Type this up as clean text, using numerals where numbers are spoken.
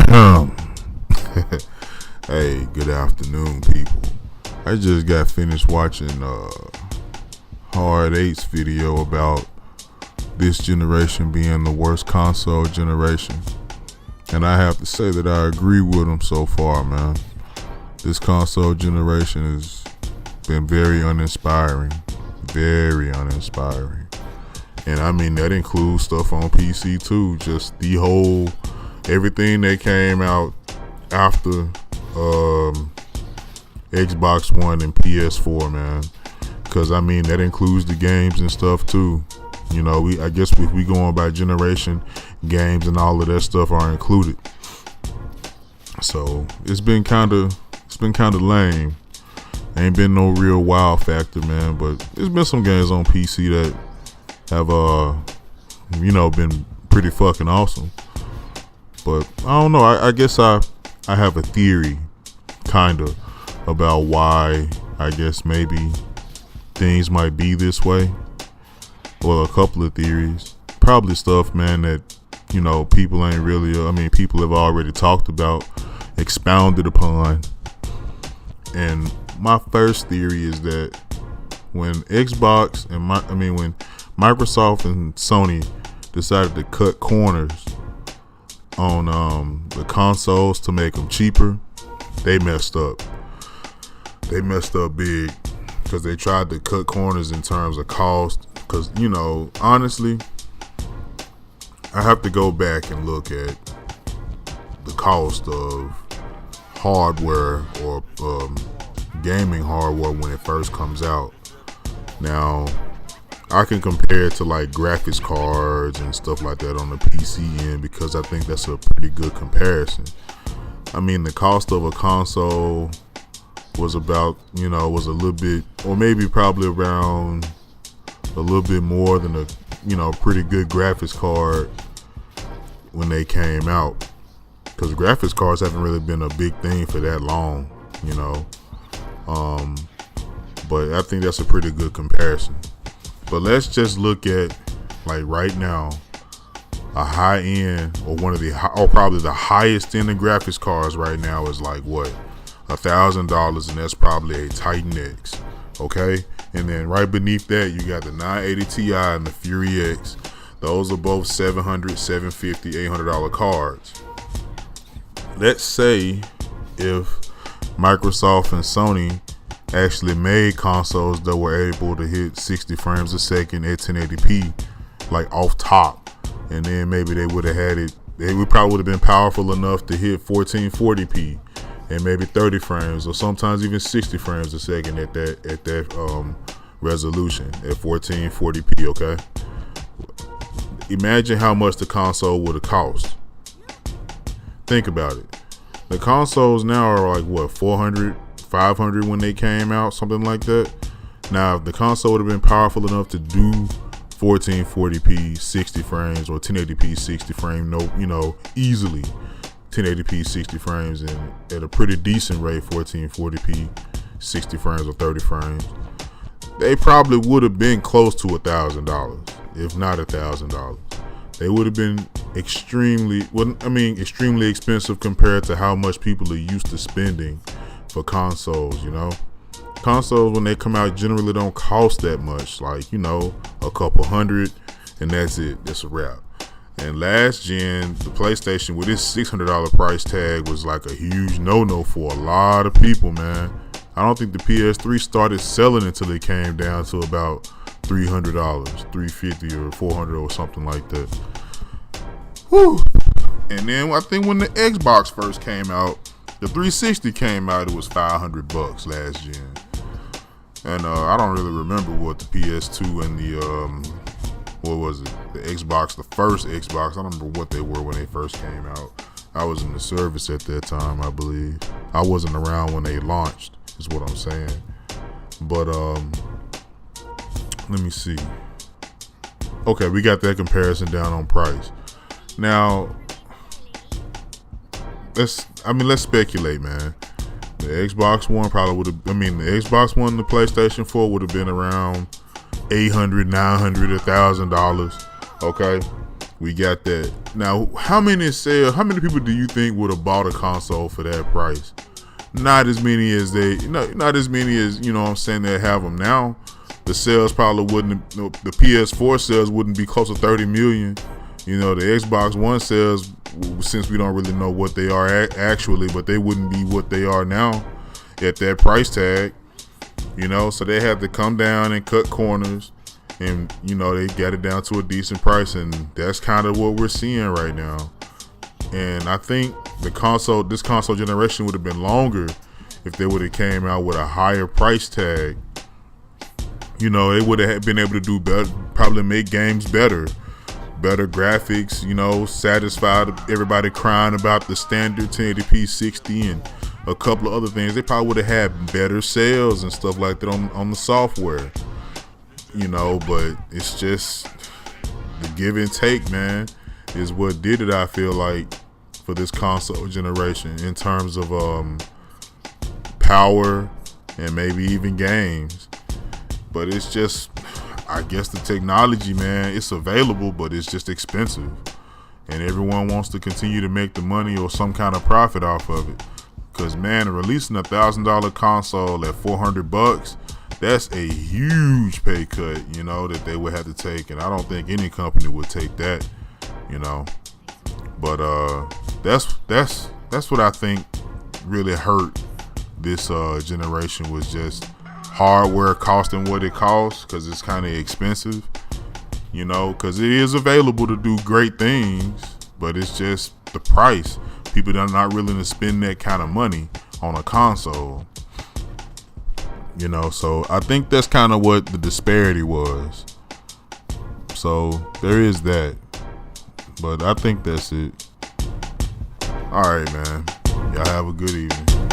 Hey, good afternoon, people. I just got finished watching Hard Eight's video about this generation being the worst console generation, and I have to say that I agree with him so far, man. This console generation has been very uninspiring, and I mean that includes stuff on PC too. Just the whole everything that came out after Xbox One and PS4, man. Because I mean that includes the games and stuff too. You know, I guess if we going by generation, games and all of that stuff are included. So it's been kind of lame. Ain't been no real wow factor, man. But there's been some games on PC that have been pretty fucking awesome. But I don't know. I guess I have a theory, kind of, about why I guess maybe things might be this way. Well, a couple of theories. Probably stuff, man, that, people ain't really, people have already talked about, expounded upon. And my first theory is that when Xbox and when Microsoft and Sony decided to cut corners on the consoles to make them cheaper, they messed up. They messed up big because they tried to cut corners in terms of cost. Because, honestly, I have to go back and look at the cost of hardware or gaming hardware when it first comes out. Now, I can compare it to like graphics cards and stuff like that on the PC end because I think that's a pretty good comparison. I mean, the cost of a console was about, was a little bit, or maybe probably around a little bit more than a, pretty good graphics card when they came out. Because graphics cards haven't really been a big thing for that long, But I think that's a pretty good comparison. But let's just look at, like right now, a high end or probably the highest end of graphics cards right now is like what? $1,000, and that's probably a Titan X. Okay? And then right beneath that, you got the 980 Ti and the Fury X. Those are both $700, $750, $800 cards. Let's say if Microsoft and Sony actually made consoles that were able to hit 60 frames a second at 1080p, like off top, and then maybe they would have had it. They probably would have been powerful enough to hit 1440p and maybe 30 frames, or sometimes even 60 frames a second at that resolution at 1440p. Okay, imagine how much the console would have cost. Think about it. The consoles now are like what, 400, 500 when they came out, something like that. Now, if the console would have been powerful enough to do 1440p 60 frames or 1080p 60 frame, easily 1080p 60 frames and at a pretty decent rate, 1440p 60 frames or 30 frames, they probably would have been close to $1,000, if not $1,000. They would have been extremely expensive compared to how much people are used to spending for consoles. Consoles, when they come out, generally don't cost that much, like a couple hundred, and that's it. That's a wrap. And last gen, the PlayStation with its $600 price tag was like a huge no-no for a lot of people, man. I don't think the PS3 started selling until it came down to about $300, $350 or $400 or something like that. Whew. And then I think when the Xbox first came out, the 360 came out, it was $500 last gen. And I don't really remember what the PS2 and the the Xbox, the first Xbox, I don't remember what they were when they first came out. I was in the service at that time, I believe. I wasn't around when they launched, is what I'm saying. But let me see. Okay, we got that comparison down on price. Now, let's speculate, man. The Xbox One probably would have, the Xbox One and the PlayStation 4 would have been around $800, $900, $1,000. Okay. We got that. Now, how many people do you think would have bought a console for that price? Not as many as not as many as, you know what I'm saying, they have them now. The sales probably wouldn't, the PS4 sales wouldn't be close to 30 million. You know, the Xbox One sales, since we don't really know what they are actually, but they wouldn't be what they are now at that price tag. You know, so they had to come down and cut corners, and, you know, they got it down to a decent price, and that's kind of what we're seeing right now. And I think this console generation would have been longer if they would have came out with a higher price tag. You know, they would have been able to do better, probably make games better graphics, you know, satisfied everybody crying about the standard 1080p 60 and a couple of other things. They probably would have had better sales and stuff like that on the software, you know. But it's just the give and take, man, is what did it, I feel like, for this console generation in terms of power and maybe even games. But it's just, I guess the technology, man, it's available, but it's just expensive. And everyone wants to continue to make the money or some kind of profit off of it. Because, man, releasing $1,000 console at $400, that's a huge pay cut, you know, that they would have to take. And I don't think any company would take that, you know. But that's what I think really hurt this generation, was just hardware costing what it costs, because it's kind of expensive, you know, because it is available to do great things, but it's just the price. People are not willing to spend that kind of money on a console, you know. So I think that's kind of what the disparity was. So there is that, but I think that's it. All right, man, y'all have a good evening.